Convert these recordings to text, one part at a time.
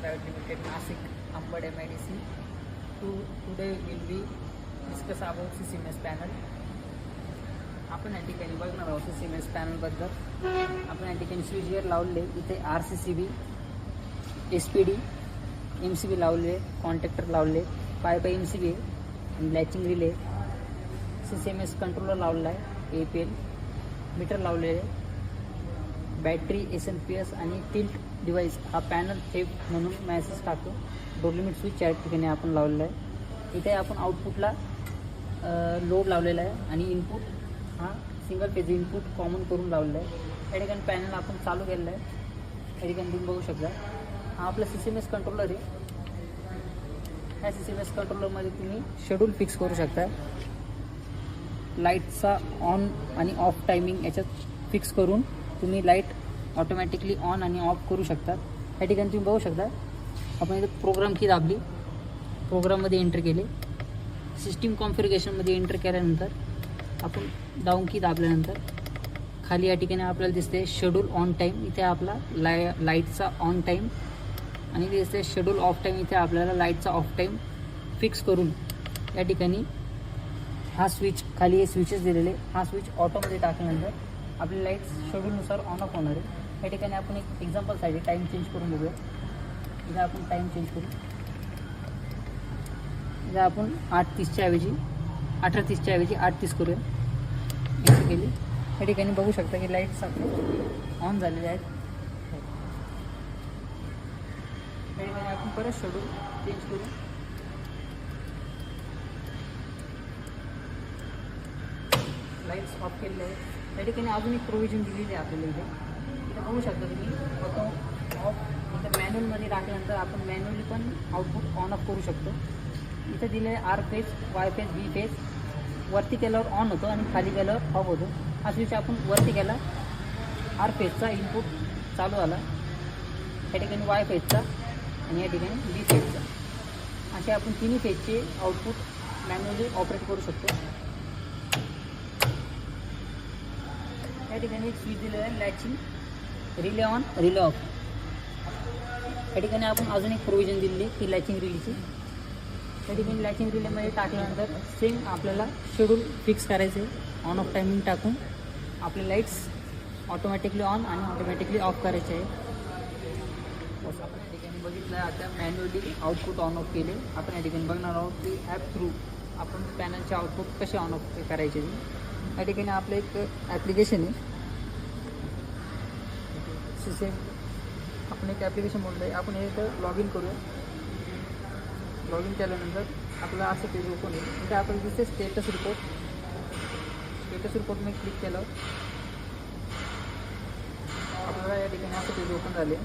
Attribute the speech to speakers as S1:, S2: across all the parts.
S1: Private Limited, Nasik, Ambad MIDC. Today will be discuss about CCMS panel. आपण या ठिकाणी बघणार आहोत CCMS पॅनलबद्दल. आपण या ठिकाणी स्विच गिअर लावले, इथे RCCB, SPD, MCB लावले, कॉन्टॅक्टर लावले, पाईप MCB आणि लॅचिंग रिले, CCMS कंट्रोलर लावला आहे, APL मीटर लावलेले, बॅटरी, SNPS आणि टिल्ट डिव्हाइस. हा पॅनल टेप म्हणून मॅसेज टाकतो. डोर लिमिट स्विच या ठिकाणी आपण लावलेला आहे. इथे आपण आउटपुटला लोड लावलेला आहे आणि इनपुट हा सिंगल फेज इनपुट कॉमन करून लावलेला आहे. या ठिकाणी पॅनल आपण चालू केलेला आहे. या ठिकाणी तुम्ही बघू शकता, हा आपला CCMS कंट्रोलर आहे. ह्या CCMS कंट्रोलरमध्ये तुम्ही शेड्यूल फिक्स करू शकता. लाईटचा ऑन आणि ऑफ टायमिंग याच्यात फिक्स करून तुम्ही लाईट ऑटोमॅटिकली ऑन आणि ऑफ करू शकता. या ठिकाणी तुम्ही बघू शकता, आपण इथे प्रोग्राम की दाबली, प्रोग्राममध्ये एंटर केले, सिस्टीम कॉन्फिगरेशनमध्ये एंटर केल्यानंतर आपण डाऊन की दाबल्यानंतर खाली या ठिकाणी आपल्याला दिसते शेड्यूल ऑन टाईम. इथे आपला लाईटचा ऑन टाईम आणि दिसते शेड्यूल ऑफ टाईम. इथे आपल्याला लाईटचा ऑफ टाईम फिक्स करून या ठिकाणी हा स्विच, खाली हे स्विचेस दिलेले, हा स्विच ऑटोमध्ये टाकल्यानंतर आपली लाईट शेड्यूलनुसार ऑन ऑफ होणार आहे. या ठिकाणी आपण एक एक्झाम्पलसाठी टाईम चेंज करून बघूया. इथे आपण टाईम चेंज करू. इथे आपण 8:30च्या ऐवजी 18:30च्या ऐवजी 8:30 करूया. एंटर केली. या ठिकाणी बघू शकता की लाईट्स ऑन झालेले आहेत. या ठिकाणी आपण परत शेड्यूल चेंज करू. लाईट्स ऑफ केलेले आहेत. या ठिकाणी अजून एक प्रोव्हिजन दिलेली आहे आपल्याला. इथे बघू शकता तुम्ही ऑटो ऑफ. इथं मॅन्युअलमध्ये टाकल्यानंतर आपण मॅन्युअली पण आउटपुट ऑन ऑफ करू शकतो. इथं दिले R phase, Y phase, B phase. वरती केल्यावर ऑन होतो आणि खाली केल्यावर ऑफ होतो. हा स्विच आपण वरती केला, R फेजचा इनपुट चालू झाला. या ठिकाणी Y फेजचा आणि या ठिकाणी B फेजचा. असे आपण तिन्ही फेजचे आउटपुट मॅन्युअली ऑपरेट करू शकतो. या ठिकाणी एक स्विच दिलेला आहे, latching, relay on, relay of. या ठिकाणी आपण अजून एक प्रोव्हिजन दिलेली ती लॅचिंग रिलीची. त्या ठिकाणी लॅचिंग रिलेमध्ये टाकल्यानंतर सेम आपल्याला शेड्यूल फिक्स करायचे आहे. ऑन ऑफ टायमिंग टाकून आपले लाईट्स ऑटोमॅटिकली ऑन आणि ऑटोमॅटिकली ऑफ करायचे आहे. बस आपण या ठिकाणी बघितलं. आता मॅन्युअली आउटपुट ऑन ऑफ केले. आपण या ठिकाणी बघणार आहोत की ॲप थ्रू आपण पॅनलचे आउटपुट कसे ऑन ऑफ करायचे. या ठिकाणी आपलं एक ॲप्लिकेशन आहे, आपण एक ॲप्लिकेशन बोलतो आहे. आपण हे इथं लॉग इन करूया. लॉग इन केल्यानंतर आपलं असं पेज ओपन होईल. इथे आपल्याला दिसते स्टेटस रिपोर्ट. स्टेटस रिपोर्टमध्ये क्लिक केलं आपल्याला या ठिकाणी असं पेज ओपन झाले.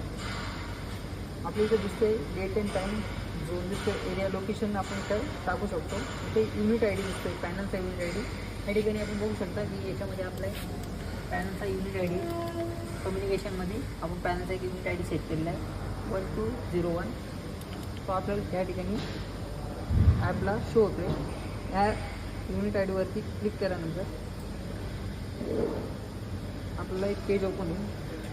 S1: आपल्या इथं दिसते डेट अँड टाईम, झोन दिसते, एरिया, लोकेशन आपण इथं टाकू शकतो. इथे युनिट ID दिसते, पॅनलचा युनिट ID. या ठिकाणी आपण बघू शकता की याच्यामध्ये आपला पॅनलचा युनिट ID, कम्युनिकेशनमध्ये आपण पॅनलचा एक युनिट ID सेट केलेला आहे 1201. तो आपल्याला या ठिकाणी ॲपला शो होतो आहे. या युनिट IDवरती क्लिक केल्यानंतर आपल्याला एक पेज ओपन होईल.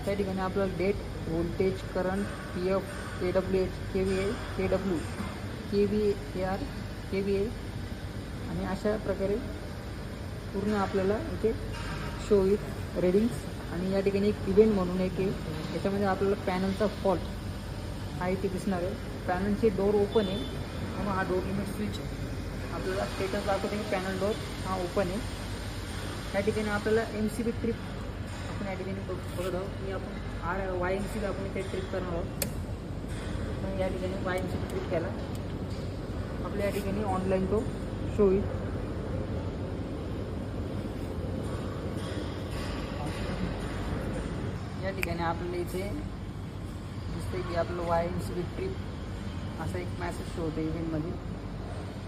S1: त्या ठिकाणी आपल्याला date, voltage, current, PF, KWH, KVA, KW, KVAR, KVA आणि अशा प्रकारे पूर्ण आपल्याला इथे शो विथ रेडिंग्स. आणि या ठिकाणी एक इव्हेंट म्हणून एक आहे, याच्यामध्ये आपल्याला पॅनलचा फॉल्ट हा इथे दिसणार आहे. पॅनलचे डोर ओपन आहे म्हणून हा डोर लिमिट स्विच आपल्याला स्टेटस दाखवते की पॅनल डोर हा ओपन आहे. या ठिकाणी आपल्याला MCB ट्रिप आपण या ठिकाणी बघत आहोत की आपण YMCB आपण इथे ट्रिप करणार आहोत. या ठिकाणी YMCB ट्रिप केला आपल्या या ठिकाणी ऑनलाईन तो शो होईल. या ठिकाणी आपल्याला इथे दिसते की आपलं YMCB ट्रिप असा एक मॅसेज शो होतो इव्हेंटमध्ये.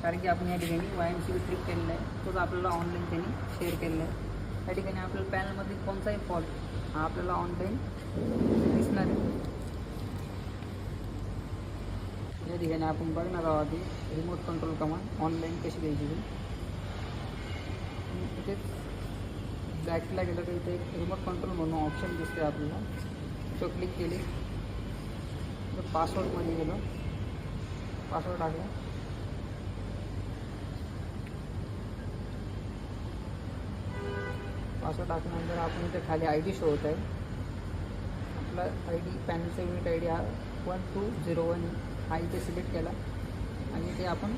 S1: कारण की आपण या ठिकाणी YMCB ट्रिप केलेला आहे, तोच आपल्याला ऑनलाईन त्यांनी शेअर केलेला आहे. या ठिकाणी आपल्याला पॅनलमध्ये कोणताही फॉल्ट हा आपल्याला ऑनलाईन दिसणार आहे. या ठिकाणी आपण बघणार आहोत रिमोट कंट्रोल कमांड ऑनलाईन कशी द्यायची. इथेच बॅकला गेलं तर इथे एक रिमोट कंट्रोल म्हणून ऑप्शन दिसते आपल्याला. तो क्लिक केले तर पासवर्डमध्ये गेलो, पासवर्ड टाकला. पासवर्ड टाकल्यानंतर आपण इथे खाली आय डी शो होत आहे. आपला आय डी पॅनचा युनिट आय डी हा 1201 हा इथे सिलेक्ट केला आणि ते आपण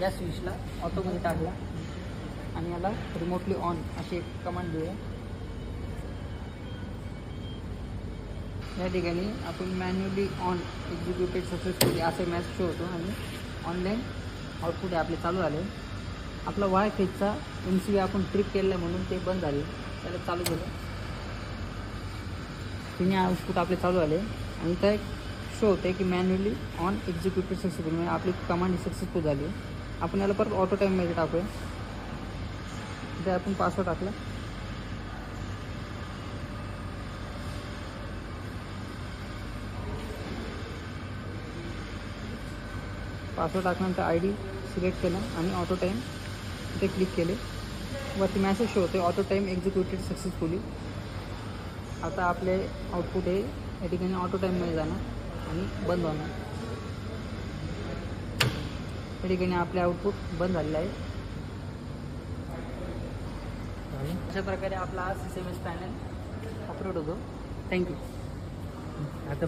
S1: या स्विचला ऑटोमध्ये टाकला आणि याला रिमोटली ऑन अशी एक कमांड देऊया. या ठिकाणी आपण मॅन्युअली ऑन एक्झिक्युटेड सक्सेसफुली असे मॅसेज शो होतो आणि ऑनलाईन आउटपुट आपले चालू झाले. आपला वाय फेजचा MCB आपण ट्रिप केलं म्हणून ते बंद झाले, त्याला चालू केलं. तिने आउटपुट आपले चालू झाले आणि त्या एक शो होते की मॅन्युअली ऑन एक्झिक्युटेड सक्सेसफुल, म्हणजे आपली कमांड ही सक्सेसफुल झाली. आपण याला परत ऑटो टाईममध्ये टाकूया. इथे आपण पासवर्ड टाकला. पासवर्ड टाकल्यानंतर आय डी सिलेक्ट केला आणि ऑटो टाईम इथे क्लिक केले. वरती मॅसेज शो होते ऑटो टाईम एक्झिक्युटेड सक्सेसफुली. आता आपले आउटपुट हे या ठिकाणी ऑटो टाईममध्ये जाणार आणि बंद होणार. या ठिकाणी आपले आउटपुट बंद झालेलं आहे. अशा प्रकारे आपला हा CCMS पॅनल ऑपरेट होतो. थँक्यू. आता